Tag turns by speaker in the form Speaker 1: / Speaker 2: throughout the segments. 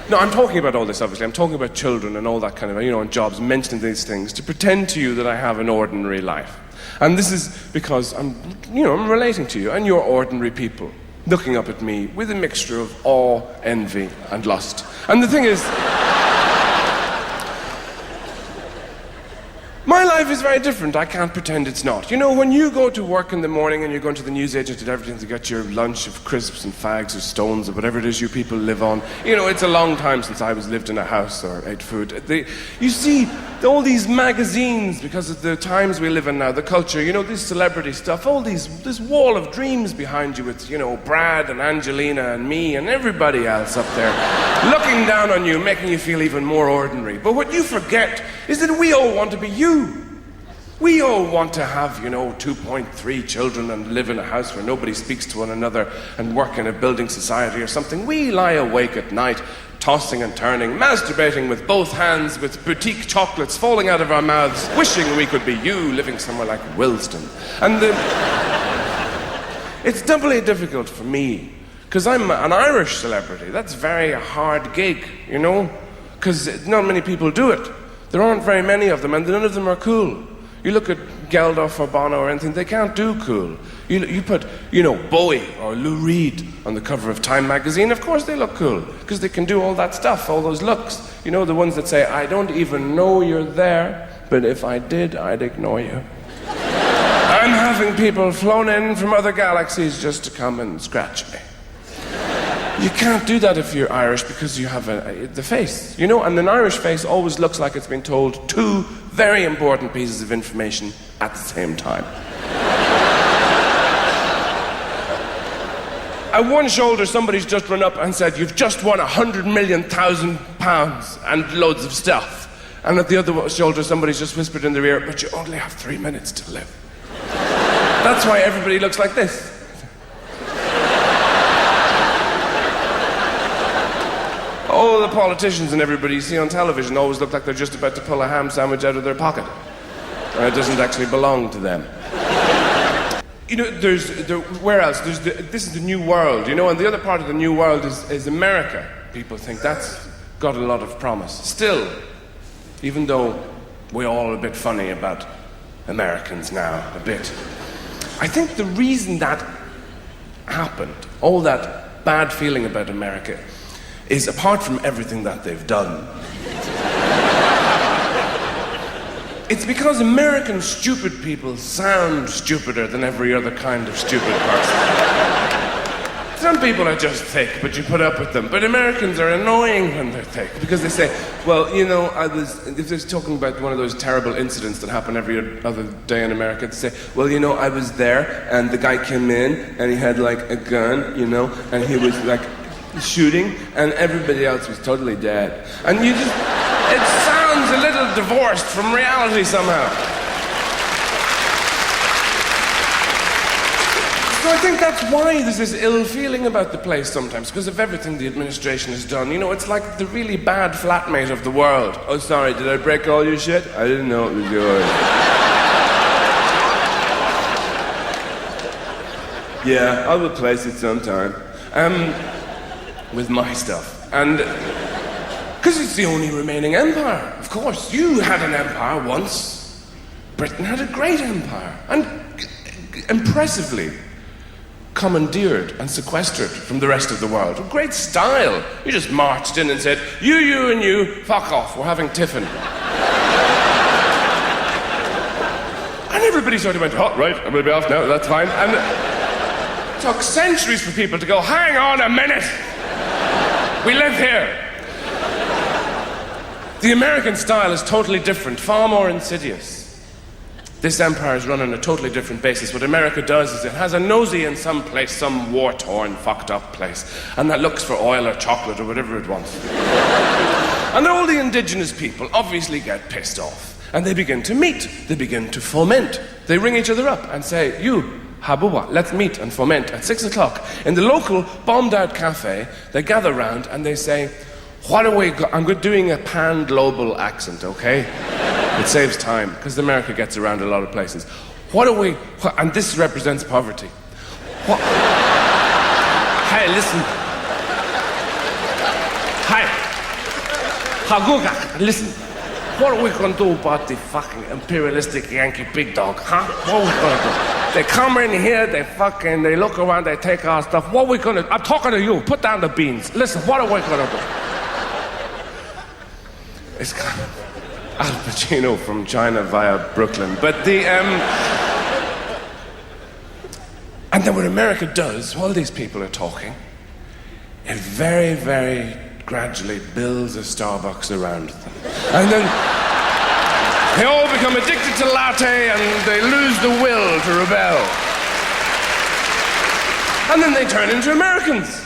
Speaker 1: No, I'm talking about all this, obviously. I'm talking about children and all that kind of, and jobs, mentioning these things to pretend to you that I have an ordinary life. And this is because I'm relating to you, and you're ordinary people, looking up at me with a mixture of awe, envy, and lust. And the thing is, my life is very different. I can't pretend it's not. When you go to work in the morning and you're going to the newsagent and everything to get your lunch of crisps and fags or stones or whatever it is you people live on, it's a long time since I lived in a house or ate food. You see all these magazines, because of the times we live in now, the culture, this celebrity stuff, this wall of dreams behind you with, Brad and Angelina and me and everybody else up there looking down on you, making you feel even more ordinary. But what you forget is that we all want to be you. We all want to have, 2.3 children and live in a house where nobody speaks to one another and work in a building society or something. We lie awake at night, tossing and turning, masturbating with both hands, with boutique chocolates falling out of our mouths, wishing we could be you, living somewhere like Willesden. And it's doubly difficult for me, because I'm an Irish celebrity. That's a very hard gig, because not many people do it. There aren't very many of them, and none of them are cool. You look at Geldof or Bono or anything, they can't do cool. You put, Bowie or Lou Reed on the cover of Time magazine, of course they look cool, because they can do all that stuff, all those looks. The ones that say, I don't even know you're there, but if I did, I'd ignore you. I'm having people flown in from other galaxies just to come and scratch me. You can't do that if you're Irish, because you have the face, and an Irish face always looks like it's been told two very important pieces of information at the same time. At one shoulder, somebody's just run up and said, you've just won 100,000,000 pounds and loads of stuff. And at the other shoulder, somebody's just whispered in their ear, but you only have 3 minutes to live. That's why everybody looks like this. All the politicians and everybody you see on television always look like they're just about to pull a ham sandwich out of their pocket. And it doesn't actually belong to them. Where else? This is the new world, and the other part of the new world is America. People think that's got a lot of promise. Still, even though we're all a bit funny about Americans now, a bit, I think the reason that happened, all that bad feeling about America, is apart from everything that they've done. It's because American stupid people sound stupider than every other kind of stupid person. Some people are just thick, but you put up with them. But Americans are annoying when they're thick, because they say, well, if they're talking about one of those terrible incidents that happen every other day in America, they say, well, I was there, and the guy came in, and he had, like, a gun, and he was, like, shooting, and everybody else was totally dead. And it sounds a little divorced from reality somehow. So I think that's why there's this ill feeling about the place sometimes, because of everything the administration has done. It's like the really bad flatmate of the world. Oh, sorry, did I break all your shit? I didn't know it was yours. Yeah, I'll replace it sometime. With my stuff. And because it's the only remaining empire, of course. You had an empire once. Britain had a great empire, and impressively commandeered and sequestered from the rest of the world. With great style. You just marched in and said, you and you, fuck off, we're having tiffin. And everybody sort of went, oh, right, I'm going to be off now, that's fine. And it took centuries for people to go, hang on a minute. We live here. The American style is totally different, far more insidious. This empire is run on a totally different basis. What America does is it has a nosy in some place, some war-torn, fucked-up place, and that looks for oil or chocolate or whatever it wants. And all the indigenous people obviously get pissed off, and they begin to meet. They begin to foment. They ring each other up and say, you, Habuwa, let's meet and foment at 6 o'clock. In the local bombed-out cafe, they gather round and they say, I'm doing a pan-global accent, okay? It saves time, because America gets around a lot of places. And this represents poverty. Hey, listen. Hi. Haguga, listen. What are we going to do about the fucking imperialistic Yankee big dog, huh? What are we going to do? They come in here, they look around, they take our stuff. What are we going to do? I'm talking to you. Put down the beans. Listen, what are we going to do? It's kind of Al Pacino from China via Brooklyn. But and then what America does, while these people are talking, it very, very gradually builds a Starbucks around them. And then they all become addicted to latte and they lose the will to rebel. And then they turn into Americans.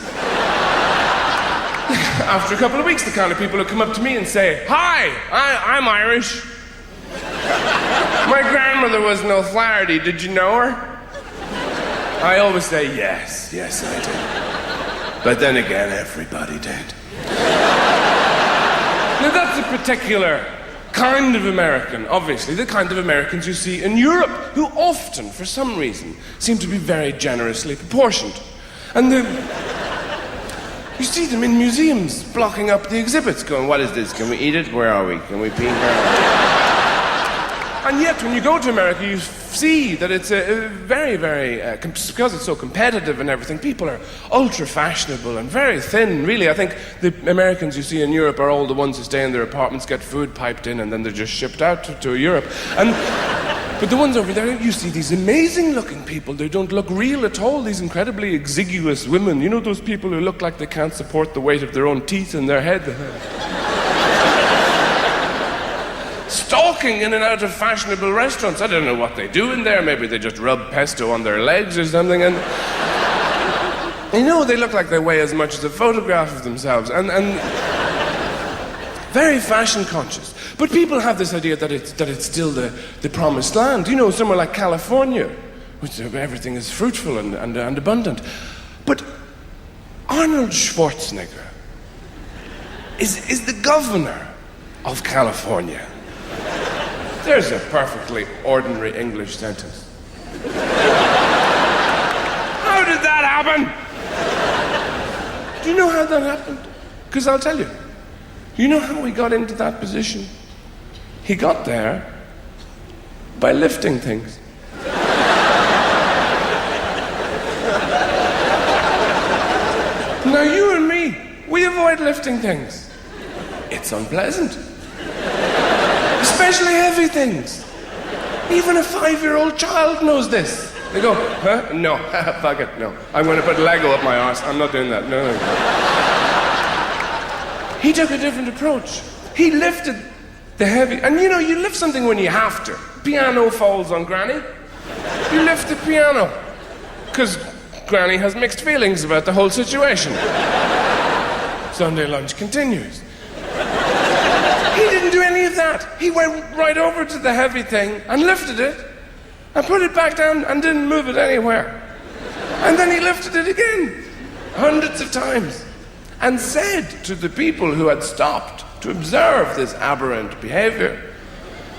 Speaker 1: After a couple of weeks, the kind of people who come up to me and say, "Hi, I'm Irish. My grandmother was an O'Flaherty, did you know her?" I always say, yes, I did. But then again, everybody did. Now that's a particular kind of American, obviously, the kind of Americans you see in Europe, who often, for some reason, seem to be very generously proportioned. And you see them in museums, blocking up the exhibits, going, "What is this? Can we eat it? Where are we? Can we pee? And yet, when you go to America, you see that it's a very, very, because it's so competitive and everything, people are ultra-fashionable and very thin, really. I think the Americans you see in Europe are all the ones who stay in their apartments, get food piped in, and then they're just shipped out to Europe. But the ones over there, you see these amazing-looking people. They don't look real at all, these incredibly exiguous women. You know those people who look like they can't support the weight of their own teeth in their head? Stalking in and out of fashionable restaurants. I don't know what they do in there. Maybe they just rub pesto on their legs or something. And you know, they look like they weigh as much as a photograph of themselves. And very fashion conscious. But people have this idea that it's still the promised land. You know, somewhere like California, which everything is fruitful and abundant. But Arnold Schwarzenegger is the governor of California. There's a perfectly ordinary English sentence. How did that happen? Do you know how that happened? Because I'll tell you. You know how he got into that position? He got there by lifting things. Now you and me, we avoid lifting things. It's unpleasant. Especially heavy things. Even a 5-year-old child knows this. They go, "Huh? No, fuck it, no. I'm going to put Lego up my arse. I'm not doing that, no. He took a different approach. He lifted the heavy, and you know, you lift something when you have to. Piano falls on Granny. You lift the piano. Because Granny has mixed feelings about the whole situation. Sunday lunch continues. He didn't do any of that. He went right over to the heavy thing and lifted it and put it back down and didn't move it anywhere. And then he lifted it again, hundreds of times, and said to the people who had stopped to observe this aberrant behavior,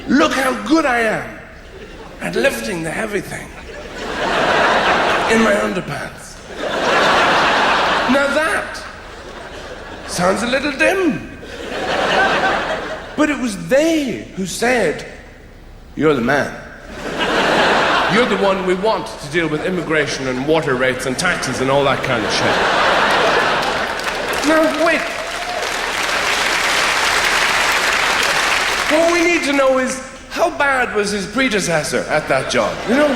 Speaker 1: "Look how good I am at lifting the heavy thing in my underpants." Now that sounds a little dim. But it was they who said, "You're the man. You're the one we want to deal with immigration and water rates and taxes and all that kind of shit." Now, wait. What we need to know is, how bad was his predecessor at that job? You know,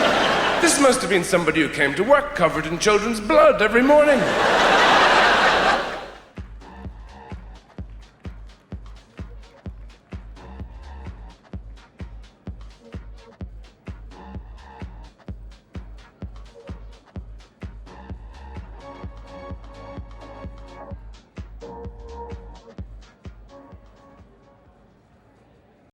Speaker 1: this must have been somebody who came to work covered in children's blood every morning.